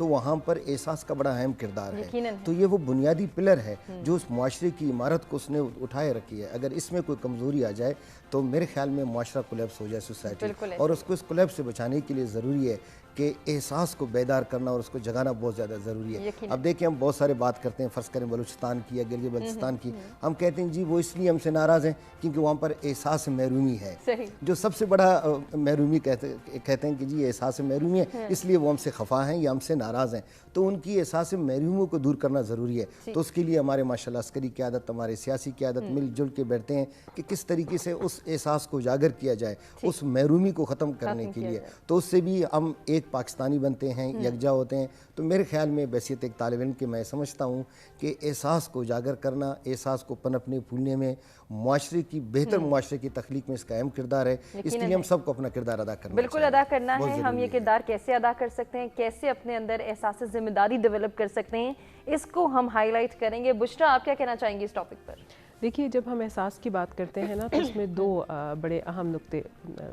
تو وہاں پر احساس کا بڑا اہم کردار ہے. تو یہ وہ بنیادی پلر ہے جو اس معاشرے کی عمارت کو اس نے اٹھائے رکھی ہے. اگر اس میں کوئی کمزوری آ جائے تو میرے خیال میں معاشرہ کولیپس ہو جائے سوسائٹی, اور اس کو اس کولیپس سے بچانے کے لیے ضروری ہے کہ احساس کو بیدار کرنا اور اس کو جگانا بہت زیادہ ضروری ہے. اب دیکھیں ہم بہت سارے بات کرتے ہیں, فرض کریں بلوچستان کی یا گلگت بلتستان کی, ہم کہتے ہیں جی وہ اس لیے ہم سے ناراض ہیں کیونکہ وہاں پر احساس محرومی ہے, جو سب سے بڑا محرومی کہتے ہیں کہ جی احساس محرومی ہے اس لیے وہ ہم سے خفا ہیں یا ہم سے ناراض ہیں. تو ان کی احساس محرومیوں کو دور کرنا ضروری ہے. تو اس کے لیے ہمارے ماشاءاللہ عسکری قیادت, ہمارے سیاسی قیادت مل جل کے بیٹھتے ہیں کہ کس طریقے سے اس احساس کو اجاگر کیا جائے, اس محرومی کو ختم کرنے کے لیے. تو اس سے بھی ہم ایک پاکستانی بنتے ہیں, یکجا ہوتے ہیں. تو میرے خیال میں بحیثیت ایک طالب علم کے میں سمجھتا ہوں کہ احساس کو اجاگر کرنا, احساس کو پنپنے پھولنے میں, معاشرے کی بہتر معاشرے کی تخلیق میں اس کا اہم کردار ہے. اس کے لیے ہم سب کو اپنا کردار ادا کرنا ہے. بالکل ادا کرنا ہے. ہم یہ کردار کیسے ادا کر سکتے ہیں, کیسے اپنے اندر احساس ذمہ داری ڈیولپ کر سکتے ہیں, اس کو ہم ہائی لائٹ کریں گے. بشرا, آپ کیا کہنا چاہیں گے اس ٹاپک پر؟ دیکھیے, جب ہم احساس کی بات کرتے ہیں نا تو اس میں دو بڑے اہم نقطے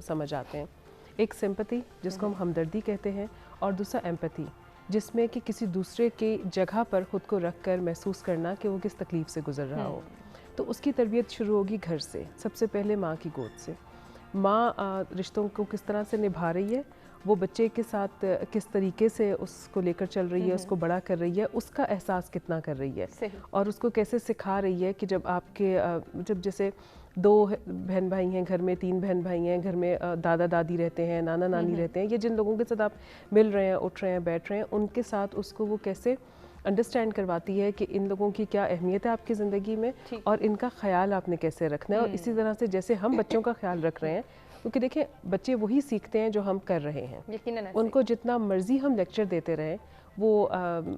سمجھ آتے ہیں. ایک سمپتھی جس کو ہم ہمدردی کہتے ہیں, اور دوسرا ایمپتھی جس میں کہ کسی دوسرے کی جگہ پر خود کو رکھ کر محسوس کرنا کہ وہ کس تکلیف سے گزر رہا ہو. تو اس کی تربیت شروع ہوگی گھر سے, سب سے پہلے ماں کی گود سے. ماں رشتوں کو کس طرح سے نبھا رہی ہے, وہ بچے کے ساتھ کس طریقے سے اس کو لے کر چل رہی ہے, اس کو بڑا کر رہی ہے, اس کا احساس کتنا کر رہی ہے, اور اس کو کیسے سکھا رہی ہے کہ جب جیسے 2 بہن بھائی ہیں گھر میں, 3 بہن بھائی ہیں گھر میں, دادا دادی رہتے ہیں, نانا نانی رہتے ہیں, یہ جن لوگوں کے ساتھ آپ مل رہے ہیں, اٹھ رہے ہیں, بیٹھ رہے ہیں, ان کے ساتھ اس کو وہ کیسے انڈرسٹینڈ کرواتی ہے کہ ان لوگوں کی کیا اہمیت ہے آپ کی زندگی میں, اور ان کا خیال آپ نے کیسے رکھنا ہے. اور اسی طرح سے جیسے ہم بچوں کا خیال رکھ رہے ہیں, کیونکہ دیکھیں بچے وہی سیکھتے ہیں جو ہم کر رہے ہیں. ان کو جتنا مرضی ہم لیکچر دیتے رہیں وہ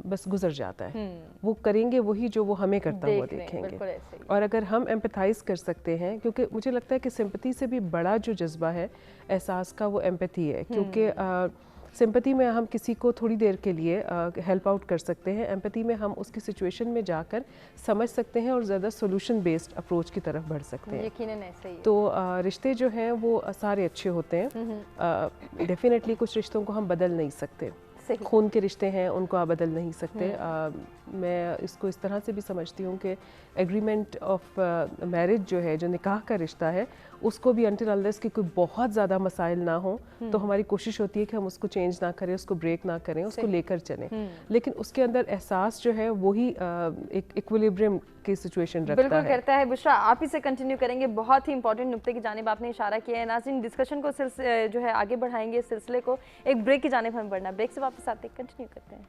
بس گزر جاتا ہے, وہ کریں گے وہی جو وہ ہمیں کرتا ہوا دیکھیں گے. اور اگر ہم ایمپیتھائز کر سکتے ہیں, کیونکہ مجھے لگتا ہے کہ سمپتھی سے بھی بڑا جو جذبہ ہے احساس کا وہ ایمپیتھی ہے, کیونکہ سمپتھی میں ہم کسی کو تھوڑی دیر کے لیے ہیلپ آؤٹ کر سکتے ہیں, ایمپیتھی میں ہم اس کی سچویشن میں جا کر سمجھ سکتے ہیں اور زیادہ سولوشن بیسڈ اپروچ کی طرف بڑھ سکتے ہیں. یقیناً ایسا ہی. تو رشتے جو ہیں وہ سارے اچھے ہوتے ہیں. ڈیفینیٹلی کچھ رشتوں کو ہم بدل نہیں سکتے, خون کے رشتے ہیں ان کو آپ بدل نہیں سکتے. میں اس کو اس طرح سے بھی سمجھتی ہوں کہ ایگریمنٹ آف میرج جو ہے, جو نکاح کا رشتہ ہے, اس کو بھی انٹل انلیس کہ کوئی بہت زیادہ مسائل نہ ہوں تو ہماری کوشش ہوتی ہے کہ ہم اس کو چینج نہ کریں, اس کو بریک نہ کریں, اس کو لے کر چلیں. لیکن اس کے اندر احساس جو ہے وہی ایک ایکویلیبریم کی سچویشن رکھتا ہے. بالکل کرتا ہے. بشرا, آپ ہی سے کنٹینیو کریں گے. بہت ہی امپورٹنٹ نقطے کی جانب آپ نے اشارہ کیا ہے. ناظرین, ڈسکشن کو جو ہے آگے بڑھائیں گے, اس سلسلے کو ایک بریک کی جانب ہم بڑھنا. بریک سے واپس آتے کنٹینیو کرتے ہیں.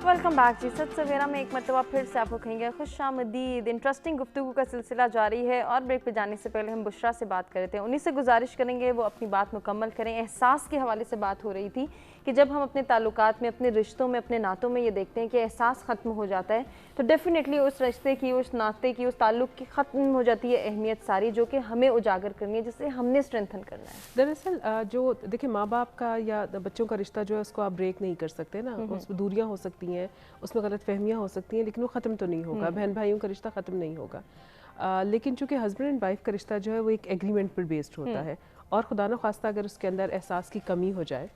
ویلکم بیک جی. سچ سویرا میں ایک مرتبہ پھر سے آپ کو کہیں گے خوش آمدید. انٹرسٹنگ گفتگو کا سلسلہ جاری ہے, اور بریک پہ جانے سے پہلے ہم بشرا سے بات کر رہے تھے. انہیں سے گزارش کریں گے وہ اپنی بات مکمل کریں. احساس کے حوالے سے بات ہو رہی تھی کہ جب ہم اپنے تعلقات میں, اپنے رشتوں میں, اپنے ناتوں میں یہ دیکھتے ہیں کہ احساس ختم ہو جاتا ہے, تو ڈیفینیٹلی اس رشتے کی, اس ناتے کی, اس تعلق کی ختم ہو جاتی ہے اہمیت ساری, جو کہ ہمیں اجاگر کرنی ہے, جسے ہم نے اسٹرینتھن کرنا ہے. دراصل جو دیکھیں ماں باپ کا یا بچوں کا رشتہ جو ہے اس کو آپ بریک نہیں کر سکتے نا. اس میں دوریاں ہو سکتی ہیں, اس میں غلط فہمیاں ہو سکتی ہیں, لیکن وہ ختم تو نہیں ہوگا. بہن بھائیوں کا رشتہ ختم نہیں ہوگا. لیکن چونکہ ہسبینڈ اینڈ وائف کا رشتہ جو ہے وہ ایک ایگریمنٹ پر بیسڈ ہوتا ہے, اور خدا نخواستہ اگر اس کے اندر احساس کی کمی ہو جائے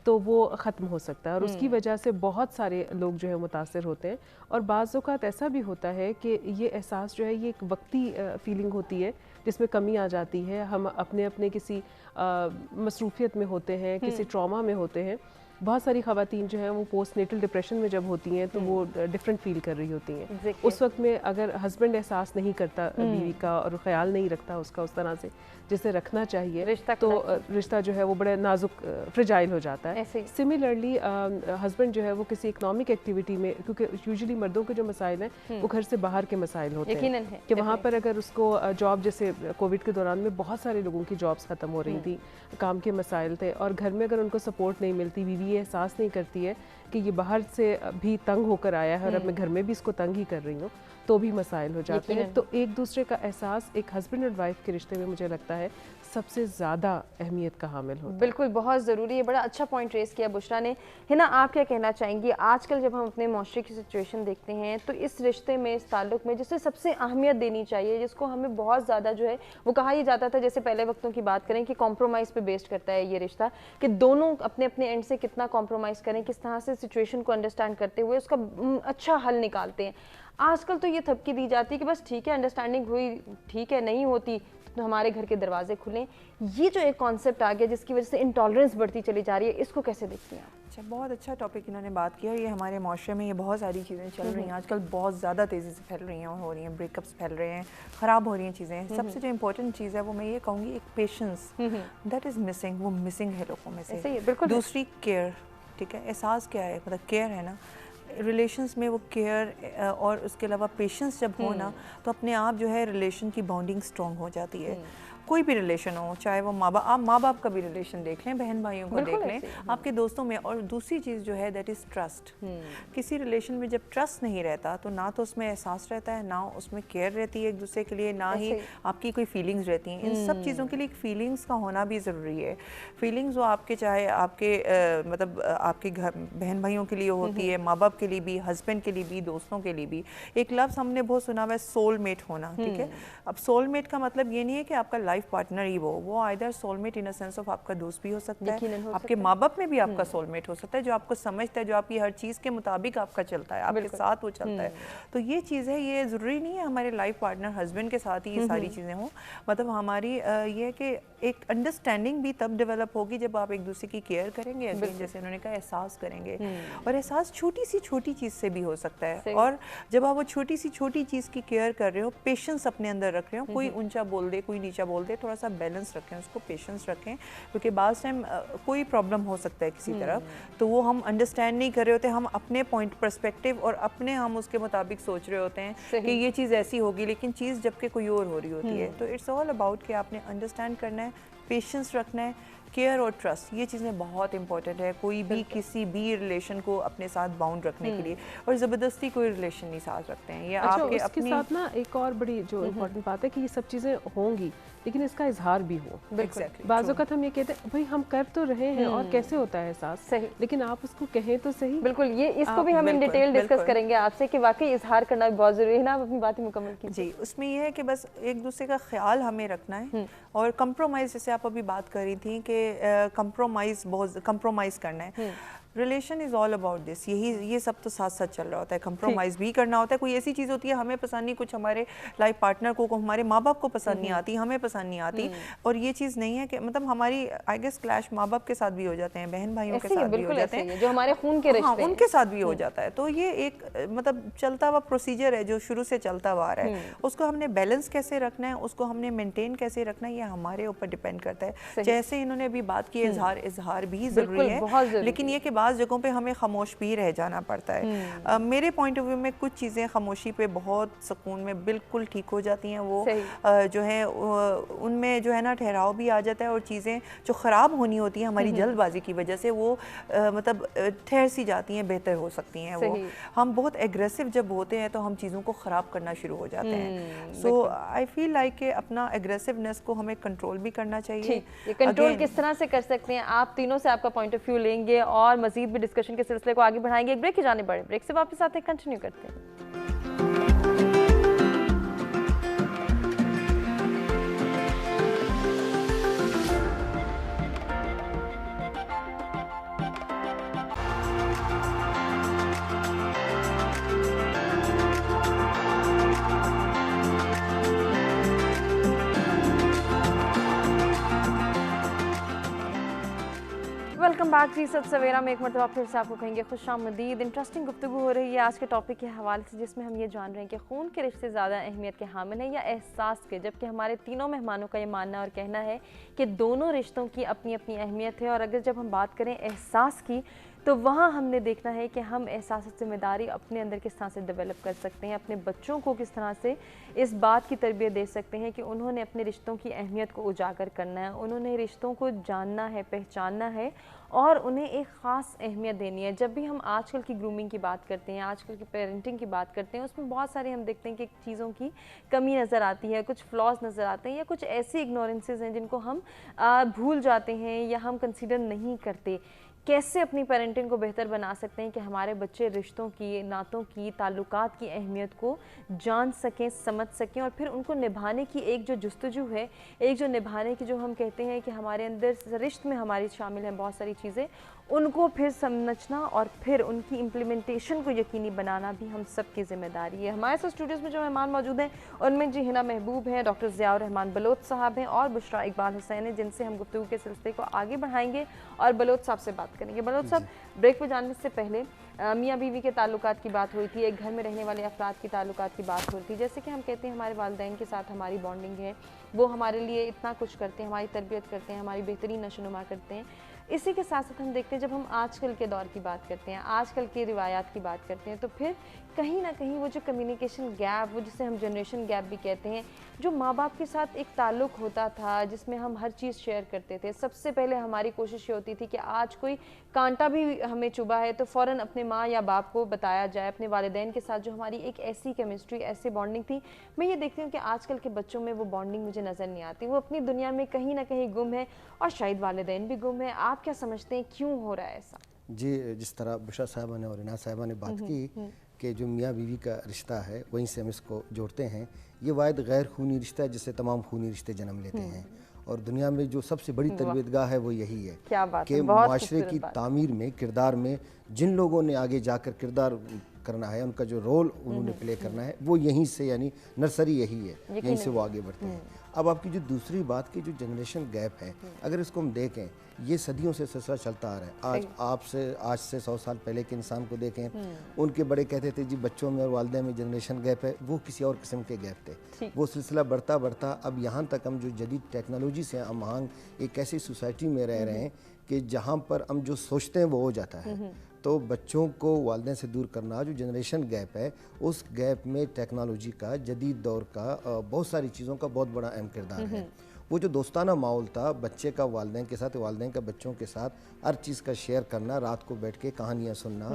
تو وہ ختم ہو سکتا ہے, اور اس کی وجہ سے بہت سارے لوگ جو ہے متاثر ہوتے ہیں. اور بعض اوقات ایسا بھی ہوتا ہے کہ یہ احساس جو ہے یہ ایک وقتی فیلنگ ہوتی ہے جس میں کمی آ جاتی ہے. ہم اپنے کسی مصروفیت میں ہوتے ہیں, کسی ٹراما میں ہوتے ہیں. بہت ساری خواتین جو ہیں وہ پوسٹ نیٹل ڈپریشن میں جب ہوتی ہیں تو وہ ڈفرینٹ فیل کر رہی ہوتی ہیں. اس وقت میں اگر ہسبینڈ احساس نہیں کرتا بیوی کا, اور خیال نہیں رکھتا اس کا اس طرح سے جسے رکھنا چاہیے, تو رشتہ جو ہے وہ بڑے نازک فرجائل ہو جاتا ہے. سملرلی ہسبینڈ جو ہے وہ کسی اکنامک ایکٹیویٹی میں, کیونکہ یوزلی مردوں کے جو مسائل ہیں وہ گھر سے باہر کے مسائل ہوتے ہیں, کہ وہاں پر اگر اس کو جاب, جیسے کووڈ کے دوران میں بہت سارے لوگوں کی جابس ختم ہو رہی تھی, کام کے مسائل تھے, اور گھر میں اگر ان کو سپورٹ نہیں ملتی, بیوی یہ احساس نہیں کرتی ہے کہ یہ باہر سے بھی تنگ ہو کر آیا ہے اور اب میں گھر میں بھی اس کو تنگ ہی کر رہی ہوں تو بھی مسائل ہو جاتے ہیں. تو ایک دوسرے کا احساس ایک ہسبینڈ اور وائف کے رشتے میں مجھے لگتا ہے سب سے زیادہ اہمیت کا حامل ہوتا ہے. بالکل بہت ضروری ہے. بڑا اچھا پوائنٹ ریز کیا بشریٰ نے. ہنا آپ کیا کہنا چاہیں گی آج کل جب ہم اپنے معاشرے کی سچویشن دیکھتے ہیں تو اس رشتے میں اس تعلق میں جسے سب سے اہمیت دینی چاہیے جس کو ہمیں بہت زیادہ جو ہے وہ کہا یہ جاتا تھا جیسے پہلے وقتوں کی بات کریں کہ کمپرومائز پہ بیسڈ کرتا ہے یہ رشتہ کہ دونوں اپنے اپنے اینڈ سے کتنا کمپرومائز کریں کس طرح سے سچویشن کو انڈرسٹینڈ کرتے ہوئے اس کا اچھا حل نکالتے ہیں. آج کل تو یہ تھپکی دی جاتی ہے کہ بس ٹھیک ہے انڈرسٹینڈنگ ہوئی ٹھیک ہے نہیں ہوتی تو ہمارے گھر کے دروازے کھلیں. یہ جو ایک کانسیپٹ آ گیا جس کی وجہ سے انٹالرنس بڑھتی چلی جا رہی ہے اس کو کیسے دیکھتی ہیں آپ؟ اچھا بہت اچھا ٹاپک انہوں نے بات کیا. یہ ہمارے معاشرے میں یہ بہت ساری چیزیں چل رہی ہیں آج کل بہت زیادہ تیزی سے پھیل رہی ہیں اور ہو رہی ہیں. بریک اپس پھیل رہے ہیں خراب ہو رہی ہیں چیزیں. سب سے جو امپورٹنٹ چیز ہے وہ میں یہ کہوں گی ایک پیشنس دیٹ از مسنگ. وہ مسنگ ہے لوگوں میں سے. دوسری کیئر. ٹھیک ہے احساس کیا ہے مطلب کیئر ہے نا ریلیشنز میں وہ کیئر اور اس کے علاوہ پیشنس جب ہو نا تو اپنے آپ جو ہے ریلیشن کی باؤنڈنگ سٹرونگ ہو جاتی ہے. کوئی بھی ریلیشن ہو چاہے وہ آپ ماں باپ کا بھی ریلیشن دیکھ لیں بہن بھائیوں کو دیکھ لیں آپ کے دوستوں میں. اور دوسری چیز جو ہے دیٹ از ٹرسٹ. کسی ریلیشن میں جب ٹرسٹ نہیں رہتا تو نہ تو اس میں احساس رہتا ہے نہ اس میں کیئر رہتی ہے ایک دوسرے کے لیے نہ ہی آپ کی کوئی فیلنگز رہتی ہیں. ان سب چیزوں کے لیے ایک فیلنگز کا ہونا بھی ضروری ہے. فیلنگز وہ آپ کے چاہے آپ کے مطلب آپ کے گھر بہن بھائیوں کے لیے ہوتی ہے ماں باپ کے لیے بھی ہسبینڈ کے لیے بھی دوستوں کے لیے بھی. ایک لفظ ہم نے بہت سنا ہوا ہے سول میٹ ہونا. ٹھیک ہے اب سول میٹ کا مطلب یہ نہیں ہے کہ آپ کا لائف پارٹنر ہی وہ either soul mate in sense of آپ کا دوست بھی ہو سکتا ہے آپ کے ماں باپ میں بھی آپ کا سول میٹ ہو سکتا ہے جو آپ کو سمجھتا ہے جو آپ کی ہر چیز کے مطابق آپ کا چلتا ہے آپ کے ساتھ وہ چلتا ہے. تو یہ چیز ہے یہ ضروری نہیں ہے ہمارے لائف پارٹنر ہسبینڈ کے ساتھ ہی یہ ساری چیزیں ہوں. مطلب ہماری یہ ہے کہ ایک انڈرسٹینڈنگ بھی تب ڈیولپ ہوگی جب آپ ایک دوسرے کی کیئر کریں گے جیسے انہوں نے کہا احساس کریں گے. اور احساس چھوٹی سی چھوٹی چیز سے بھی ہو سکتا ہے. اور جب آپ وہ چھوٹی سی چھوٹی چیز کی کیئر کر رہے ہو پیشنس اپنے اندر رکھ رہے ہو کوئی اونچا بول دے کوئی نیچا بول دے تھوڑا سا بیلنس رکھیں اس کو پیشنس رکھیں کیونکہ بعض ٹائم کوئی پرابلم ہو سکتا ہے کسی طرف تو وہ ہم انڈرسٹینڈ نہیں کر رہے ہوتے. ہم اپنے پوائنٹ پرسپیکٹیو اور اپنے ہم اس کے مطابق سوچ رہے ہوتے ہیں کہ یہ چیز ایسی ہوگی لیکن چیز جب کہ کوئی اور ہو رہی ہوتی ہے. تو اٹس آل اباؤٹ کہ آپ نے انڈرسٹینڈ کرنا ہے پیشنس رکھنا ہے کیئر اور ٹرسٹ. یہ چیزیں بہت امپورٹنٹ ہے کوئی بھی کسی بھی ریلیشن کو اپنے ساتھ باؤنڈ رکھنے کے لیے. اور زبردستی کوئی ریلیشن نہیں ساتھ رکھتے ہیں. یہ آپ اس کے ساتھ نا ایک اور بڑی جو امپورٹنٹ بات ہے کہ یہ سب چیزیں ہوں گی لیکن اس کا اظہار بھی ہو. بعض اوقات ہم یہ کہتے ہیں بھائی ہم کر تو رہے ہیں اور کیسے ہوتا ہے احساس لیکن آپ اس کو کہیں تو صحیح. بالکل یہ اس کو بھی ہم ان ڈیٹیل ڈسکس کریں گے آپ سے کہ واقعی اظہار کرنا بھی بہت ضروری ہے نا. آپ اپنی باتیں مکمل کیجیے. جی اس میں یہ ہے کہ بس ایک دوسرے کا خیال ہمیں رکھنا ہے اور کمپرومائز جیسے آپ ابھی بات کر رہی تھیں کہ کمپرومائز کرنا ہے. Relation is all about this. یہ سب تو ساتھ ساتھ چل رہا ہوتا ہے. کمپرومائز بھی کرنا ہوتا ہے. کوئی ایسی چیز ہوتی ہے ہمیں پسند نہیں کچھ ہمارے لائف پارٹنر کو ہمارے ماں باپ کو پسند نہیں آتی ہمیں پسند نہیں آتی اور یہ چیز نہیں ہے کہ مطلب ہماری آئی گیس کلیش ماں باپ کے ساتھ بھی ہو جاتے ہیں بہن بھائیوں کے ساتھ بھی ہو جاتے ہیں جو ہمارے خون کے رشتے ہیں ان کے ساتھ بھی ہو جاتا ہے. تو یہ ایک مطلب چلتا ہوا پروسیجر ہے جو شروع سے چلتا ہوا آ رہا ہے. اس کو ہم نے بیلنس کیسے رکھنا ہے اس کو ہم نے مینٹین کیسے رکھنا ہے یہ ہمارے اوپر ڈیپینڈ کرتا ہے. جیسے انہوں نے ابھی بات کی اظہار بھی ضروری ہے لیکن یہ کہ بعض جگہوں پہ ہمیں خاموش بھی رہ جانا پڑتا ہے. میرے پوائنٹ آف ویو میں کچھ چیزیں خاموشی پہ بہت سکون میں بالکل ٹھیک ہو جاتی ہیں. وہ جو ہے ان میں جو ہے نا ٹھہراؤ بھی آ جاتا ہے اور چیزیں جو خراب ہونی ہوتی ہیں ہماری جلد بازی کی وجہ سے وہ مطلب ٹھہر سی جاتی ہیں بہتر ہو سکتی ہیں. وہ ہم بہت ایگریسو جب ہوتے ہیں تو ہم چیزوں کو خراب کرنا شروع ہو جاتے ہیں. سو آئی فیل لائک کہ اپنا ایگریسونیس کو ہمیں کنٹرول بھی کرنا چاہیے. یہ کنٹرول کس طرح سے کر سکتے ہیں آپ تینوں سے آپ کا پوائنٹ آف ویو لیں گے اور مزید بھی ڈسکشن کے سلسلے کو آگے بڑھائیں گے. ایک بریک کی جانب بڑھیں. بریک سے واپس آتے ہیں کنٹینیو کرتے ہیں. ویلکم بیک جی. سب سویرا میں ایک مرتبہ پھر سے آپ کو کہیں گے خوش آمدید. انٹرسٹنگ گفتگو ہو رہی ہے آج کے ٹاپک کے حوالے سے جس میں ہم یہ جان رہے ہیں کہ خون کے رشتے زیادہ اہمیت کے حامل ہیں یا احساس کے. جبکہ ہمارے تینوں مہمانوں کا یہ ماننا اور کہنا ہے کہ دونوں رشتوں کی اپنی اپنی اہمیت ہے. اور اگر جب ہم بات کریں احساس کی تو وہاں ہم نے دیکھنا ہے کہ ہم احساس ذمہ داری اپنے اندر کس طرح سے ڈیولپ کر سکتے ہیں، اپنے بچوں کو کس طرح سے اس بات کی تربیت دے سکتے ہیں کہ انہوں نے اپنے رشتوں کی اہمیت کو اجاگر کرنا ہے، انہوں نے رشتوں کو جاننا ہے، پہچاننا ہے اور انہیں ایک خاص اہمیت دینی ہے۔ جب بھی ہم آج کل کی گرومنگ کی بات کرتے ہیں، آج کل کی پیرنٹنگ کی بات کرتے ہیں، اس میں بہت سارے ہم دیکھتے ہیں کہ چیزوں کی کمی نظر آتی ہے، کچھ فلاز نظر آتے ہیں یا کچھ ایسی اگنورنسز ہیں جن کو ہم بھول جاتے ہیں یا ہم کنسیڈر نہیں کرتے۔ کیسے اپنی پیرنٹنگ کو بہتر بنا سکتے ہیں کہ ہمارے بچے رشتوں کی، نعتوں کی، تعلقات کی اہمیت کو جان سکیں، سمجھ سکیں اور پھر ان کو نبھانے کی ایک جو جستجو ہے، ایک جو نبھانے کی جو ہم کہتے ہیں کہ ہمارے اندر رشت میں ہماری شامل ہیں بہت ساری چیزیں، ان کو پھر سمجھنا اور پھر ان کی امپلیمنٹیشن کو یقینی بنانا بھی ہم سب کی ذمہ داری ہے۔ ہمارے ساتھ اسٹوڈیوز میں جو مہمان موجود ہیں ان میں جی ہنا محبوب ہیں، ڈاکٹر ضیاء الرحمان بلوچ صاحب ہیں اور بشریٰ اقبال حسین ہیں، جن سے ہم گفتگو کے سلسلے کو آگے بڑھائیں گے اور بلوچ صاحب سے بات کریں گے۔ بلوچ صاحب، بریک پہ جانے سے پہلے میاں بیوی کے تعلقات کی بات ہوئی تھی، ایک گھر میں رہنے والے افراد کی تعلقات کی بات ہوئی تھی، جیسے کہ ہم کہتے ہیں ہمارے والدین کے ساتھ ہماری بانڈنگ ہے، وہ ہمارے لیے اتنا کچھ کرتے ہیں، ہماری تربیت کرتے ہیں، ہماری بہترین نشو نما کرتے ہیں۔ اسی کے ساتھ ساتھ ہم دیکھتے ہیں جب ہم آج کل کے دور کی بات کرتے ہیں، آج کل کی روایات کی بات کرتے ہیں، تو پھر کہیں نہ کہیں وہ جو کمیونیکیشن گیپ، وہ جسے ہم جنریشن گیپ بھی کہتے ہیں، جو ماں باپ کے ساتھ ایک تعلق ہوتا تھا جس میں ہم ہر چیز شیئر کرتے تھے، سب سے پہلے ہماری کوشش یہ ہوتی تھی کہ آج کوئی کانٹا بھی ہمیں چبھا ہے تو فوراً اپنے ماں یا باپ کو بتایا جائے، اپنے والدین کے ساتھ جو ہماری ایک ایسی کیمسٹری، ایسی بانڈنگ تھی۔ میں یہ دیکھتی ہوں کہ آج کل کے بچوں میں وہ بانڈنگ مجھے نظر نہیں آتی، وہ اپنی دنیا میں کہیں نہ کہیں گم ہے اور شاید والدین بھی گم ہیں۔ آپ کیا سمجھتے ہیں کیوں ہو رہا ہے ایسا؟ جی، جس طرح بشریٰ صاحبہ نے اور عنایہ صاحبہ نے بات کی کہ جو میاں بیوی کا رشتہ ہے وہیں سے ہم اس کو جوڑتے ہیں، یہ واحد غیر خونی رشتہ ہے جس سے تمام خونی رشتے جنم لیتے ہیں، اور دنیا میں جو سب سے بڑی تربیت گاہ ہے وہ یہی ہے کہ معاشرے کی تعمیر میں، کردار میں جن لوگوں نے آگے جا کر کردار کرنا ہے، ان کا جو رول انہوں نے پلے کرنا ہے، وہ یہیں سے، یعنی نرسری یہی ہے، یہیں سے وہ آگے بڑھتے ہیں۔ اب آپ کی جو دوسری بات کی جو جنریشن گیپ ہے، اگر اس کو ہم دیکھیں، یہ صدیوں سے سلسلہ چلتا آ رہا ہے۔ آج سے 100 سال پہلے کے انسان کو دیکھیں، ان کے بڑے کہتے تھے جی بچوں میں اور والدین میں جنریشن گیپ ہے، وہ کسی اور قسم کے گیپ تھے۔ وہ سلسلہ بڑھتا بڑھتا اب یہاں تک ہم جو جدید ٹیکنالوجی سے ہم آہنگ ایک ایسی سوسائٹی میں رہ رہے ہیں کہ جہاں پر ہم جو سوچتے ہیں وہ ہو جاتا ہے۔ تو بچوں کو والدین سے دور کرنا، جو جنریشن گیپ ہے، اس گیپ میں ٹیکنالوجی کا، جدید دور کا، بہت ساری چیزوں کا بہت بڑا اہم کردار ہے۔ وہ جو دوستانہ ماحول تھا بچے کا والدین کے ساتھ، والدین کا بچوں کے ساتھ ہر چیز کا شیئر کرنا، رات کو بیٹھ کے کہانیاں سننا،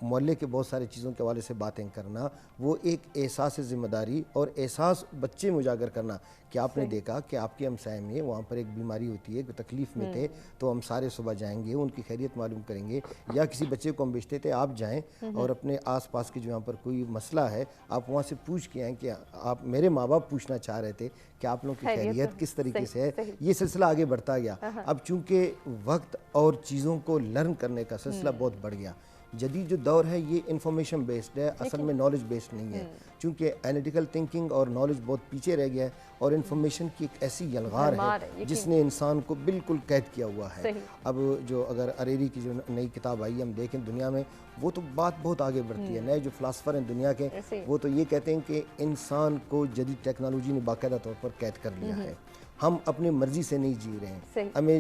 محلے کے بہت ساری چیزوں کے حوالے سے باتیں کرنا، وہ ایک احساس ذمہ داری اور احساس بچے میں اجاگر کرنا کہ آپ نے دیکھا کہ آپ کے ہمسائے میں وہاں پر ایک بیماری ہوتی ہے، کوئی تکلیف میں تھے تو ہم سارے صبح جائیں گے، ان کی خیریت معلوم کریں گے، یا کسی بچے کو ہم بیچتے تھے آپ جائیں اور اپنے آس پاس کی جو یہاں پر کوئی مسئلہ ہے آپ وہاں سے پوچھ کے آئیں کہ آپ، میرے ماں باپ پوچھنا چاہ رہے تھے کہ آپ لوگوں کی خیریت کس طریقے سے ہے۔ یہ سلسلہ آگے بڑھتا گیا۔ اب چونکہ وقت اور چیزوں کو لرن کرنے کا سلسلہ بہت بڑھ گیا، جدید جو دور ہے یہ انفارمیشن بیسڈ ہے، اصل میں نالج بیسڈ نہیں ہے، چونکہ اینالیٹیکل تھنکنگ اور نالج بہت پیچھے رہ گیا ہے، اور انفارمیشن کی ایک ایسی یلغار ہے جس نے انسان کو بالکل قید کیا ہوا ہے۔ اب جو اگر اریری کی جو نئی کتاب آئی ہم دیکھیں دنیا میں، وہ تو بات بہت آگے بڑھتی ہے۔ نئے جو فلاسفر ہیں دنیا کے، وہ تو یہ کہتے ہیں کہ انسان کو جدید ٹیکنالوجی نے باقاعدہ طور پر قید کر لیا ہے، ہم اپنی مرضی سے نہیں جی رہے ہیں، ہمیں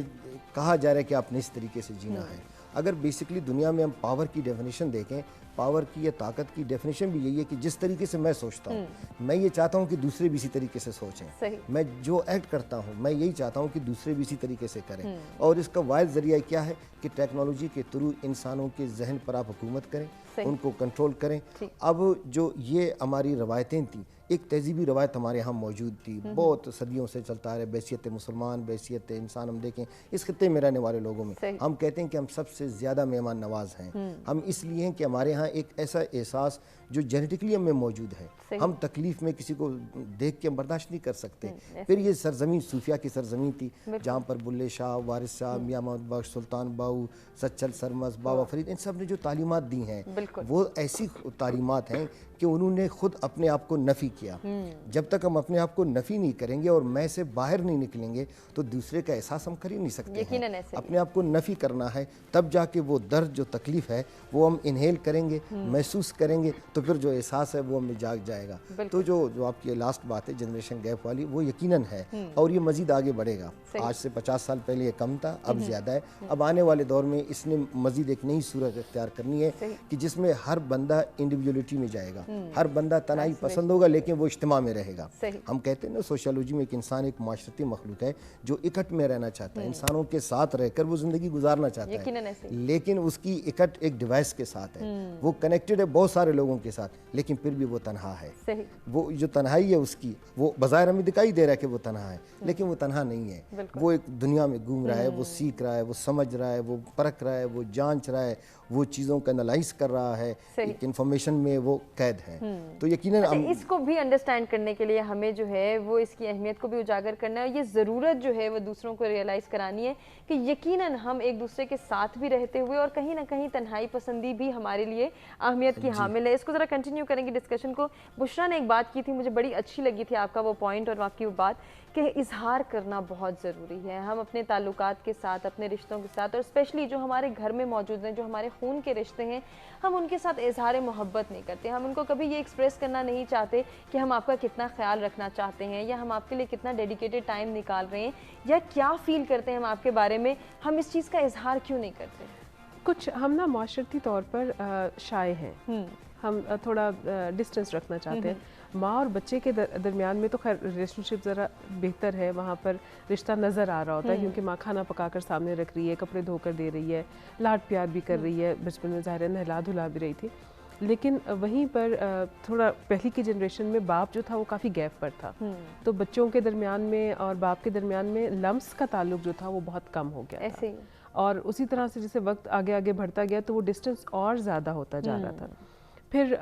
کہا جا رہا ہے کہ آپ نے اس طریقے سے جینا ہے۔ اگر بیسکلی دنیا میں ہم پاور کی ڈیفینیشن دیکھیں، پاور کی یا طاقت کی ڈیفینیشن بھی یہی ہے کہ جس طریقے سے میں سوچتا ہوں، میں یہ چاہتا ہوں کہ دوسرے بھی اسی طریقے سے سوچیں، میں جو ایکٹ کرتا ہوں میں یہی چاہتا ہوں کہ دوسرے بھی اسی طریقے سے کریں، اور اس کا واحد ذریعہ کیا ہے کہ ٹیکنالوجی کے تھرو انسانوں کے ذہن پر آپ حکومت کریں، ان کو کنٹرول کریں۔ اب جو یہ ہماری روایتیں تھیں، ایک تہذیبی روایت ہمارے ہاں موجود تھی، بہت صدیوں سے چلتا ہے، بحیثیت مسلمان، بحیثیت انسان ہم دیکھیں اس خطے میں رہنے والے لوگوں میں ہم کہتے ہیں کہ ہم سب سے زیادہ مہمان نواز ہیں۔ ہم اس لیے ہیں کہ ہمارے ہاں ایک ایسا احساس جو جینیٹکلی ہم میں موجود ہے، ہم تکلیف میں کسی کو دیکھ کے برداشت نہیں کر سکتے۔ پھر یہ سرزمین صوفیہ کی سرزمین تھی جہاں پر بلے شاہ، وارث شاہ، میاں محمد بخش، سلطان باہو، سچل سرمس، بابا فرید، ان سب نے جو تعلیمات دی ہیں وہ ایسی تعلیمات ہیں کہ انہوں نے خود اپنے آپ کو نفی کیا۔ جب تک ہم اپنے آپ کو نفی نہیں کریں گے اور میں سے باہر نہیں نکلیں گے تو دوسرے کا احساس ہم کر ہی نہیں سکتے ہیں۔ اپنے آپ کو نفی کرنا ہے، تب جا کے وہ درد جو تکلیف ہے وہ ہم انہیل کریں گے، گے, محسوس کریں گے, تو پھر جو احساس ہے وہ ہمیں جاگ جائے گا. تو جو آپ کی لاسٹ بات ہے جنریشن گیپ والی, وہ یقیناً ہے اور یہ مزید آگے بڑھے گا. آج سے 50 سال پہلے یہ کم تھا, اب زیادہ ہے. اب آنے والے دور میں اس نے مزید ایک نئی صورت اختیار کرنی ہے کہ جس میں ہر بندہ انڈیویجولیٹی میں جائے گا, ہر بندہ تنہائی پسند ہوگا لیکن وہ اجتماع میں رہے گا. ہم کہتے ہیں نا سوشیالوجی میں کہ انسان ایک معاشرتی مخلوق ہے جو اکٹھ میں رہنا چاہتا ہے, انسانوں کے ساتھ رہ کر وہ زندگی گزارنا چاہتا ہے, لیکن اس کی اکٹھ ایک ڈیوائس کے ساتھ ہے. وہ کنیکٹڈ ہے بہت سارے لوگوں کے ساتھ, لیکن پھر بھی وہ تنہا ہے. وہ جو تنہائی ہے اس کی, وہ بظاہر ہمیں دکھائی دے رہا ہے کہ وہ تنہا ہے, لیکن وہ تنہا نہیں ہے. وہ ایک دنیا میں گھوم رہا ہے, وہ سیکھ رہا ہے, وہ سمجھ رہا ہے, وہ پرکھ رہا ہے, وہ جانچ رہا ہے, وہ چیزوں کا انالائز کر رہا ہے, ایک انفارمیشن میں وہ قید ہے. تو یقیناً اس کو بھی انڈرسٹینڈ کرنے کے لیے ہمیں جو ہے وہ اس کی اہمیت کو بھی اجاگر کرنا ہے. یہ ضرورت جو ہے وہ دوسروں کو ریئلائز کرانی ہے کہ یقیناً ہم ایک دوسرے کے ساتھ بھی رہتے ہوئے اور کہیں نہ کہیں تنہائی پسندی بھی ہمارے لیے اہمیت کی حامل ہے. اس کو ذرا کنٹینیو کریں گے ڈسکشن کو. بشرا نے ایک بات کی تھی, مجھے بڑی اچھی لگی تھی آپ کا وہ پوائنٹ اور آپ کی وہ بات کہ اظہار کرنا بہت ضروری ہے. ہم اپنے تعلقات کے ساتھ, اپنے رشتوں کے ساتھ, اور اسپیشلی جو ہمارے گھر میں موجود ہیں, جو ہمارے خون کے رشتے ہیں, ہم ان کے ساتھ اظہار محبت نہیں کرتے. ہم ان کو کبھی یہ ایکسپریس کرنا نہیں چاہتے کہ ہم آپ کا کتنا خیال رکھنا چاہتے ہیں, یا ہم آپ کے لیے کتنا ڈیڈیکیٹڈ ٹائم نکال رہے ہیں, یا کیا فیل کرتے ہیں ہم آپ کے بارے میں. ہم اس چیز کا اظہار کیوں نہیں کرتے؟ کچھ ہم نا معاشرتی طور پر شائع ہیں, ہم تھوڑا ڈسٹنس رکھنا چاہتے ہیں. ماں اور بچے کے درمیان میں تو خیر ریلیشن شپ ذرا بہتر ہے, وہاں پر رشتہ نظر آ رہا ہوتا ہے کیونکہ ماں کھانا پکا کر سامنے رکھ رہی ہے, کپڑے دھو کر دے رہی ہے, لاڈ پیار بھی کر رہی ہے, بچپن میں ظاہر ہے نہلا دھلا بھی رہی تھی. لیکن وہیں پر تھوڑا پہلی کی جنریشن میں باپ جو تھا وہ کافی گیپ پر تھا, تو بچوں کے درمیان میں اور باپ کے درمیان میں لمس کا تعلق جو تھا وہ بہت کم ہو گیا تھا. اور اسی طرح سے جیسے وقت آگے آگے بڑھتا گیا تو وہ ڈسٹنس اور زیادہ ہوتا جا رہا تھا. پھر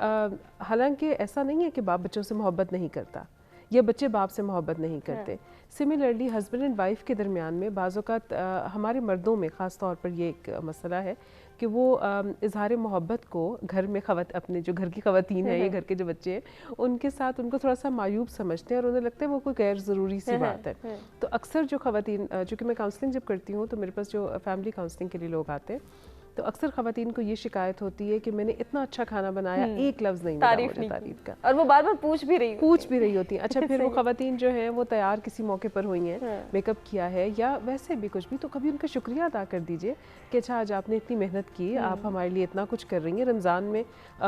حالانکہ ایسا نہیں ہے کہ باپ بچوں سے محبت نہیں کرتا یا بچے باپ سے محبت نہیں کرتے. سملرلی ہسبینڈ اینڈ وائف کے درمیان میں بعض اوقات ہمارے مردوں میں خاص طور پر یہ ایک مسئلہ ہے کہ وہ اظہار محبت کو گھر میں اپنے جو گھر کی خواتین ہیں یا گھر کے جو بچے ہیں ان کے ساتھ ان کو تھوڑا سا معیوب سمجھتے ہیں اور انہیں لگتا ہے وہ کوئی غیر ضروری سی بات ہے. تو اکثر جو خواتین, چونکہ میں کاؤنسلنگ جب کرتی ہوں تو میرے پاس جو فیملی کاؤنسلنگ کے لیے لوگ آتے ہیں, تو اکثر خواتین کو یہ شکایت ہوتی ہے کہ میں نے اتنا اچھا کھانا بنایا, ایک لفظ نہیں ملا مجھے تعریف کا, اور وہ بار بار پوچھ بھی رہی ہوتی ہیں. اچھا پھر وہ خواتین جو ہیں وہ تیار کسی موقع پر ہوئی ہیں, میک اپ کیا ہے یا ویسے بھی کچھ بھی, تو کبھی ان کا شکریہ ادا کر دیجئے کہ اچھا آج آپ نے اتنی محنت کی, آپ ہمارے لیے اتنا کچھ کر رہی ہیں. رمضان میں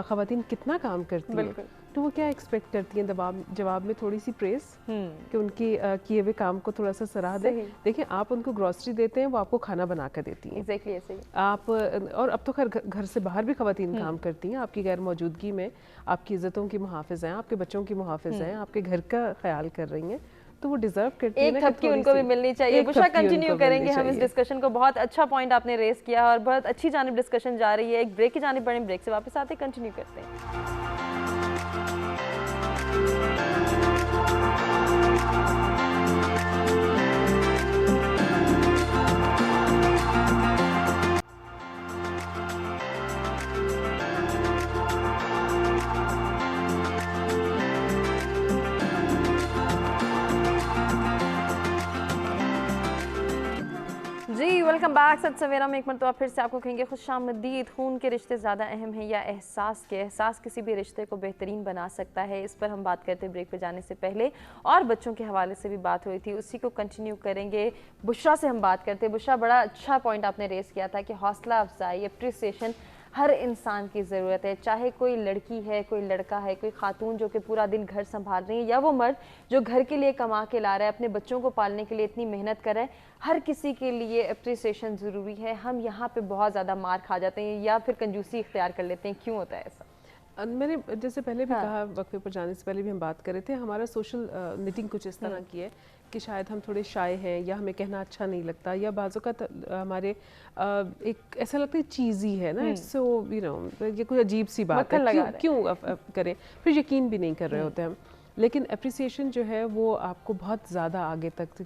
خواتین کتنا کام کرتی ہیں, تو وہ کیا ایکسپیکٹ کرتی ہیں جواب میں تھوڑی سی پریس کہ ان کی کیے ہوئے کام کو تھوڑا سا سراہ دیں. دیکھیں آپ ان کو گروسری دیتے ہیں, وہ آپ کو کھانا بنا کر دیتی ہیں. آپ اور اب تو خیر گھر سے باہر بھی خواتین کام کرتی ہیں, آپ کی غیر موجودگی میں آپ کی عزتوں کی محافظ ہیں, آپ کے بچوں کی محافظ ہیں, آپ کے گھر کا خیال کر رہی ہیں, تو وہ ڈیزرو کرتی ہیں. ایک تھپکی ان کو بھی ملنی چاہیے. بشرا کنٹینیو کریں گے ہم اس ڈسکشن کو. بہت اچھا پوائنٹ آپ نے ریز کیا اور بہت اچھی جانب ڈسکشن جا رہی ہے. ایک بریک کی جانب بڑھیں, بریک سے واپس آتے کنٹینیو کرتے ہیں. جی ویلکم بیک. سچ سویرا میں ایک مرتبہ پھر سے آپ کو کہیں گے خوش آمدید. خون کے رشتے زیادہ اہم ہیں یا احساس کے؟ احساس کسی بھی رشتے کو بہترین بنا سکتا ہے. اس پر ہم بات کرتے بریک پہ جانے سے پہلے, اور بچوں کے حوالے سے بھی بات ہوئی تھی, اسی کو کنٹینیو کریں گے. بشرا سے ہم بات کرتے. بشرا بڑا اچھا پوائنٹ آپ نے ریز کیا تھا کہ حوصلہ افزائی, اپریسیشن ہر انسان کی ضرورت ہے, چاہے کوئی لڑکی ہے, کوئی لڑکا ہے, کوئی خاتون جو کہ پورا دن گھر سنبھال رہی ہے, یا وہ مرد جو گھر کے لیے کما کے لا رہا ہے, اپنے بچوں کو پالنے کے لیے اتنی محنت کر رہا ہے. ہر کسی کے لیے اپریسیشن ضروری ہے. ہم یہاں پہ بہت زیادہ مار کھا جاتے ہیں یا پھر کنجوسی اختیار کر لیتے ہیں. کیوں ہوتا ہے ایسا؟ میں نے جیسے پہلے بھی کہا, وقفے پر جانے سے پہلے بھی ہم بات کر رہے تھے, ہمارا سوشل نیٹنگ کچھ اس طرح کی ہے کہ شاید ہم تھوڑے شائع ہیں یا ہمیں کہنا اچھا نہیں لگتا, یا بعض اوقات ہمارے ایک ایسا لگتا ہے چیزی ہے نا, سو یہ کوئی عجیب سی بات ہے, کیوں کریں, پھر یقین بھی نہیں کر رہے ہوتے ہم. لیکن اپریسیشن جو ہے وہ آپ کو بہت زیادہ آگے تک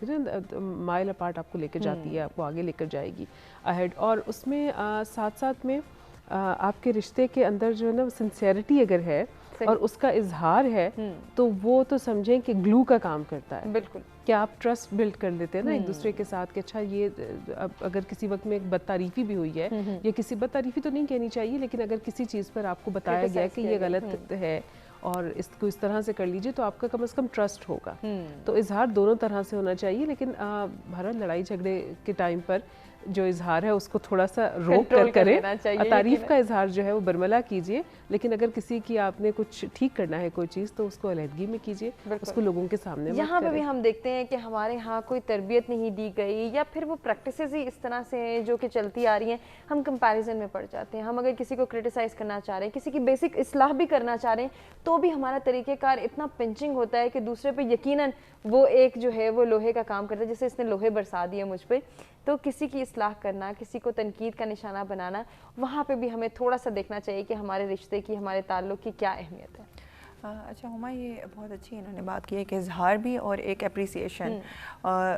مائل اپارٹ آپ کو لے کے جاتی ہے, آپ کو آگے لے کر جائے گی اہیڈ. اور اس میں ساتھ ساتھ میں آپ کے رشتے کے اندر جو ہے نا سنسیئرٹی اگر ہے اور اس کا اظہار ہے تو وہ تو سمجھیں کہ گلو کا کام کرتا ہے. بالکل کہ آپ ٹرسٹ بلڈ کر لیتے ہیں نا ایک دوسرے کے ساتھ کہ اچھا یہ اگر کسی وقت میں ایک بد تعریفی بھی ہوئی ہے یا کسی بد تعریفی تو نہیں کہنی چاہیے لیکن اگر کسی چیز پر آپ کو بتایا گیا کہ یہ غلط ہے اور اس کو اس طرح سے کر لیجئے تو آپ کا کم از کم ٹرسٹ ہوگا. تو اظہار دونوں طرح سے ہونا چاہیے لیکن بھارت لڑائی جھگڑے کے ٹائم پر جو اظہار ہے اس کو تھوڑا سا روک کر کریں. تعریف کا اظہار جو ہے وہ برملا کیجئے لیکن اگر کسی کی آپ نے کچھ ٹھیک کرنا ہے کوئی چیز تو اس کو علیحدگی میں کیجئے, اس کو لوگوں کے سامنے. یہاں پہ بھی ہم دیکھتے ہیں کہ ہمارے ہاں کوئی تربیت نہیں دی گئی یا پھر وہ پریکٹسز ہی اس طرح سے ہیں جو کہ چلتی آ رہی ہیں, ہم کمپیریزن میں پڑ جاتے ہیں. ہم اگر کسی کو کرٹیسائز کرنا چاہ رہے ہیں, کسی کی بیسک اصلاح بھی کرنا چاہ رہے ہیں تو بھی ہمارا طریقہ کار اتنا پنچنگ ہوتا ہے کہ دوسرے پہ یقیناً وہ ایک جو ہے وہ لوہے کا کام کرتا ہے, جیسے اس نے لوہے برسا دیے مجھ پہ. تو کسی کی اصلاح کرنا, کسی کو تنقید کا نشانہ بنانا, وہاں پہ بھی ہمیں تھوڑا سا دیکھنا چاہیے کہ ہمارے رشتے کی, ہمارے تعلق کی کیا اہمیت ہے. اچھا ہما, یہ بہت اچھی انہوں نے بات کی ہے کہ اظہار بھی اور ایک اپریسیشن.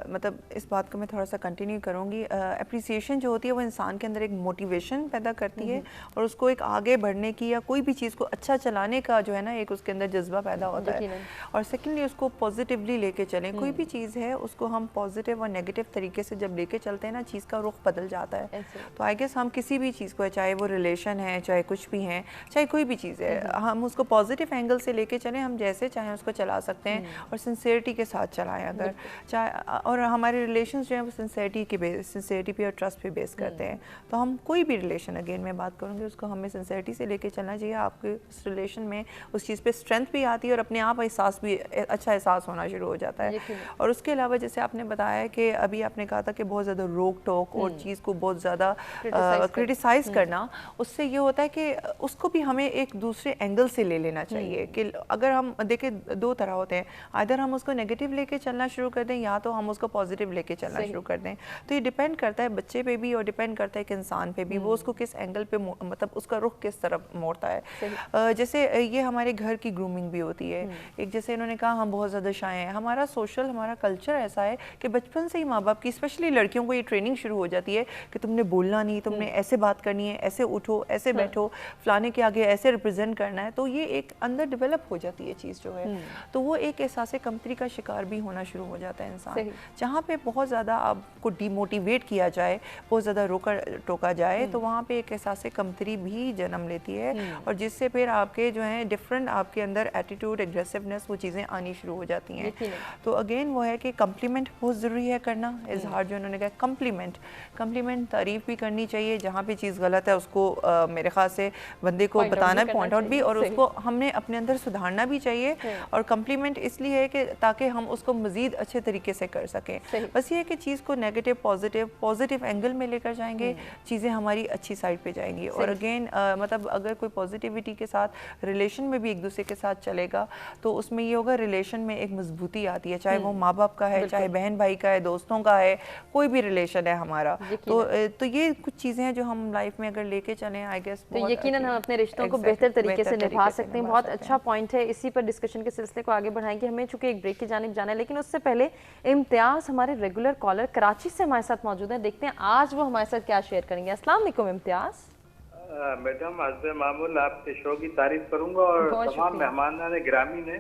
مطلب اس بات کو میں تھوڑا سا کنٹینیو کروں گی. اپریسیشن جو ہوتی ہے وہ انسان کے اندر ایک موٹیویشن پیدا کرتی ہے اور اس کو ایک آگے بڑھنے کی یا کوئی بھی چیز کو اچھا چلانے کا جو ہے نا ایک اس کے اندر جذبہ پیدا ہوتا ہے. اور سیکنڈلی اس کو پازیٹیولی لے کے چلیں. کوئی بھی چیز ہے اس کو ہم پازیٹیو اور نیگیٹو طریقے سے جب لے کے چلتے ہیں نا چیز کا رخ بدل جاتا ہے. تو آئی گیس ہم کسی بھی چیز کو, چاہے وہ ریلیشن ہے, چاہے کچھ بھی ہیں, چاہے کوئی بھی چیز ہے, ہم اس کو پازیٹیو اینگل سے لے کے چلیں. ہم جیسے چاہیں اس کو چلا سکتے ہیں اور سنسیئرٹی کے ساتھ چلائیں اگر چاہے. اور ہمارے ریلیشنز جو ہیں وہ سنسیئرٹی پہ اور ٹرسٹ پہ بیس کرتے ہیں. تو ہم کوئی بھی ریلیشن, اگین میں بات کروں گی, اس کو ہمیں سنسیئرٹی سے لے کے چلنا چاہیے. آپ کے اس ریلیشن میں اس چیز پہ اسٹرینتھ بھی آتی ہے اور اپنے آپ احساس بھی, اچھا احساس ہونا شروع ہو جاتا ہے. اور اس کے علاوہ جیسے آپ نے بتایا کہ ابھی آپ نے کہا تھا کہ بہت زیادہ روک ٹوک اور چیز کو بہت زیادہ کرٹیسائز کرنا, اس سے یہ ہوتا ہے کہ اس کو بھی ہمیں ایک دوسرے اینگل سے لے لینا چاہیے. کہ اگر ہم دیکھیں دو طرح ہوتے ہیں, ادھر ہم اس کو نیگیٹو لے کے چلنا شروع کر دیں یا تو ہم اس کو پازیٹیو لے کے چلنا شروع کر دیں. تو یہ ڈیپینڈ کرتا ہے بچے پہ بھی اور ڈیپینڈ کرتا ہے کہ انسان پہ بھی, وہ اس کو کس اینگل پہ مطلب اس کا رخ کس طرف موڑتا ہے. جیسے یہ ہمارے گھر کی گرومنگ بھی ہوتی ہے. ایک جیسے انہوں نے کہا ہم بہت زیادہ شائع ہیں. ہمارا سوشل, ہمارا کلچر ایسا ہے کہ بچپن سے ہی ماں باپ کی, اسپیشلی لڑکیوں کو یہ ٹریننگ شروع ہو جاتی ہے کہ تم نے بولنا نہیں, تم نے ایسے بات کرنی ہے, ایسے اٹھو, ایسے بیٹھو, فلانے کے آگے ایسے ریپرزینٹ کرنا ہے. تو یہ ایک اندر ڈیولپ ہو جاتی ہے چیز جو ہے. تو وہ ایک احساس کمتری کا شکار بھی ہونا شروع ہو جاتا ہے انسان. جہاں پہ بہت زیادہ آپ کو ڈی موٹیویٹ کیا جائے, بہت زیادہ روکا ٹوکا جائے, تو وہاں پہ ایک احساس کمتری بھی جنم لیتی ہے اور جس سے پھر آپ کے جو ہیں ڈفرینٹ آپ کے اندر ایٹیٹیوڈ, ایگریسونیس, وہ چیزیں آنی شروع ہو جاتی ہیں. تو اگین وہ ہے کہ کمپلیمنٹ بہت ضروری ہے کرنا. اظہار جو انہوں نے کہا کمپلیمنٹ, تعریف بھی کرنی چاہیے. جہاں پہ چیز غلط ہے اس کو میرے خیال سے بندے کو بتانا, پوائنٹ آؤٹ بھی, اور اس کو ہم نے اپنے اندر سدھارنا بھی چاہیے. اور کمپلیمنٹ اس لیے ہے کہ تاکہ ہم اس کو مزید اچھے طریقے سے کر سکیں. بس یہ ہے کہ چیز کو نیگیٹو پازیٹیو اینگل میں لے کر جائیں گے, چیزیں ہماری اچھی سائڈ پہ جائیں گی. اور اگین مطلب اگر کوئی پازیٹیوٹی کے ساتھ ریلیشن میں بھی ایک دوسرے کے ساتھ چلے گا تو اس میں یہ ہوگا ریلیشن میں ایک مضبوطی آتی ہے, چاہے وہ ماں باپ کا ہے, چاہے بہن بھائی کا ہے, دوستوں کا ہے, کوئی بھی ریلیشن ہے ہمارا. تو یہ کچھ چیزیں ہیں جو ہم لائف میں اگر لے کے چلیں, آئی گیس تو یقیناً ہم اپنے رشتوں کو بہتر طریقے سے نبھا سکتے ہیں. بہت اچھا پوائنٹ ہے. اسی پر ڈسکشن کے سلسلے کو آگے بڑھائیں گے. ہمیں چونکہ ایک بریک کی جانب جانا ہے, لیکن اس سے پہلے امتیاز ہمارے ریگولر کالر کراچی سے ہمارے ساتھ موجود ہیں. دیکھتے ہیں آج وہ ہمارے ساتھ کیا شیئر کریں گے. السلام علیکم امتیاز. میڈم حسب معمول آپ کے شو کی تعریف کروں گا اور تمام مہمانان گرامی نے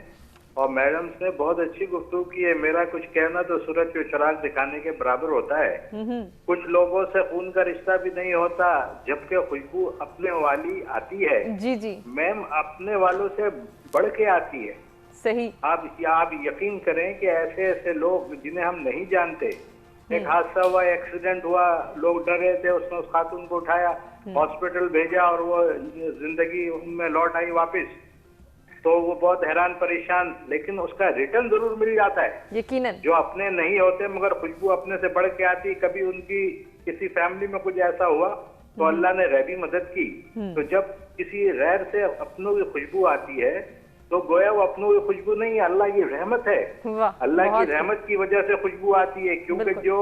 اور میڈم نے بہت اچھی گفتگو کی ہے. میرا کچھ کہنا تو سورج کو چراغ دکھانے کے برابر ہوتا ہے. کچھ لوگوں سے خون کا رشتہ بھی نہیں ہوتا جبکہ خوشبو اپنے والی آتی ہے. جی جی میم اپنے والوں سے بڑھ کے آتی ہے. صحیح. آپ یقین کریں کہ ایسے ایسے لوگ جنہیں ہم نہیں جانتے, ایک حادثہ ہوا, ایکسیڈنٹ ہوا, لوگ ڈرے تھے, اس نے اس خاتون کو اٹھایا, ہاسپٹل بھیجا اور وہ زندگی ان میں لوٹ آئی واپس, تو وہ بہت حیران پریشان, لیکن اس کا ریٹرن ضرور مل جاتا ہے. یقیناً جو اپنے نہیں ہوتے مگر خوشبو اپنے سے بڑھ کے آتی. کبھی ان کی کسی فیملی میں کچھ ایسا ہوا تو اللہ نے غیبی مدد کی. تو جب کسی غیر سے اپنوں کی خوشبو آتی ہے تو گویا وہ اپنوں کی خوشبو نہیں ہے, اللہ کی رحمت ہے. اللہ کی رحمت کی وجہ سے خوشبو آتی ہے. کیونکہ جو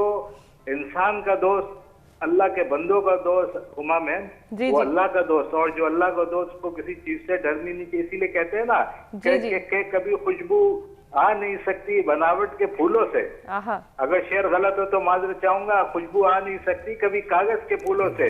انسان کا دوست, اللہ کے بندوں کا دوست امام ہے, وہ اللہ کا دوست, اور جو اللہ کا دوست کو کسی چیز سے ڈرنی نہیں چاہیے. اسی لیے کہتے ہیں نا کہ کبھی خوشبو آ نہیں سکتی بناوٹ کے پھولوں سے. اگر شعر غلط ہو تو معذرت چاہوں گا. خوشبو آ نہیں سکتی کبھی کاغذ کے پھولوں سے.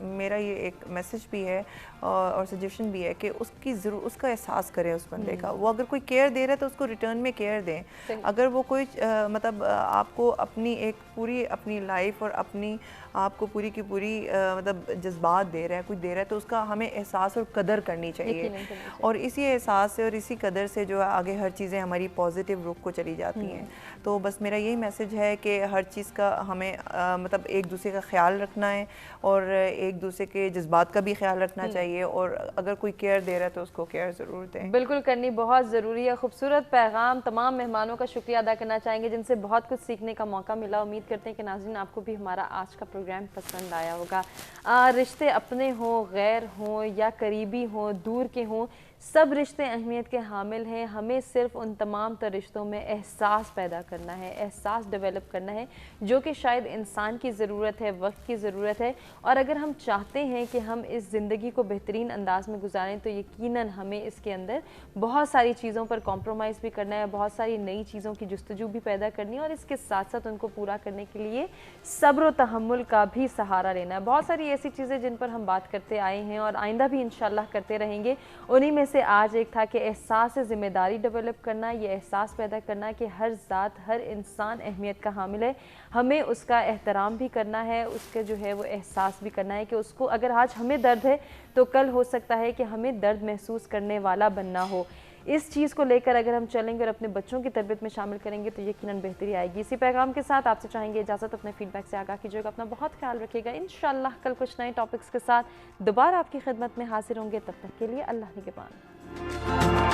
میرا یہ ایک میسج بھی ہے اور سجیشن بھی ہے کہ اس کا احساس کریں اس بندے کا. وہ اگر کوئی کیئر دے رہا ہے تو اس کو ریٹرن میں کیئر دیں. اگر وہ کوئی مطلب آپ کو اپنی ایک پوری اپنی لائف اور اپنی آپ کو پوری کی پوری مطلب جذبات دے رہا ہے, کچھ دے رہا ہے, تو اس کا ہمیں احساس اور قدر کرنی چاہیے. اور اسی احساس سے اور اسی قدر سے جو آگے ہر چیزیں ہماری پازیٹیو رخ کو چلی جاتی ہیں. تو بس میرا یہی میسج ہے کہ ہر چیز کا ہمیں مطلب ایک دوسرے کا خیال رکھنا ہے اور ایک دوسرے کے جذبات کا بھی خیال رکھنا چاہیے, اور اگر کوئی کیئر دے رہا ہے تو اس کو کیئر ضرور دیں. بالکل کرنی بہت ضروری ہے. خوبصورت پیغام. تمام مہمانوں کا شکریہ ادا کرنا چاہیں گے جن سے بہت کچھ سیکھنے کا موقع ملا. امید کرتے ہیں کہ ناظرین آپ کو بھی ہمارا آج کا پروگرام پسند آیا ہوگا. رشتے اپنے ہوں, غیر ہوں یا قریبی ہوں, دور کے ہوں, سب رشتے اہمیت کے حامل ہیں. ہمیں صرف ان تمام تر رشتوں میں احساس پیدا کرنا ہے, احساس ڈیولپ کرنا ہے, جو کہ شاید انسان کی ضرورت ہے, وقت کی ضرورت ہے. اور اگر ہم چاہتے ہیں کہ ہم اس زندگی کو بہترین انداز میں گزاریں تو یقیناً ہمیں اس کے اندر بہت ساری چیزوں پر کمپرومائز بھی کرنا ہے, بہت ساری نئی چیزوں کی جستجو بھی پیدا کرنی ہے, اور اس کے ساتھ ساتھ ان کو پورا کرنے کے لیے صبر و تحمل کا بھی سہارا لینا ہے. بہت ساری ایسی چیزیں جن پر ہم بات کرتے آئے ہیں اور آئندہ بھی انشاءاللہ کرتے رہیں گے. انہی میں سے آج ایک تھا کہ احساس ذمہ داری ڈیولپ کرنا, یہ احساس پیدا کرنا کہ ہر ذات, ہر انسان اہمیت کا حامل ہے. ہمیں اس کا احترام بھی کرنا ہے, اس کے جو ہے وہ احساس بھی کرنا ہے کہ اس کو اگر آج ہمیں درد ہے تو کل ہو سکتا ہے کہ ہمیں درد محسوس کرنے والا بننا ہو. اس چیز کو لے کر اگر ہم چلیں گے اور اپنے بچوں کی تربیت میں شامل کریں گے تو یقیناً بہتری آئے گی. اسی پیغام کے ساتھ آپ سے چاہیں گے اجازت, اپنے فیڈ بیک سے آگاہ کیجیے گا, اپنا بہت خیال رکھیے گا. انشاءاللہ کل کچھ نئے ٹاپکس کے ساتھ دوبارہ آپ کی خدمت میں حاضر ہوں گے. تب تک کے لیے اللہ نگہبان.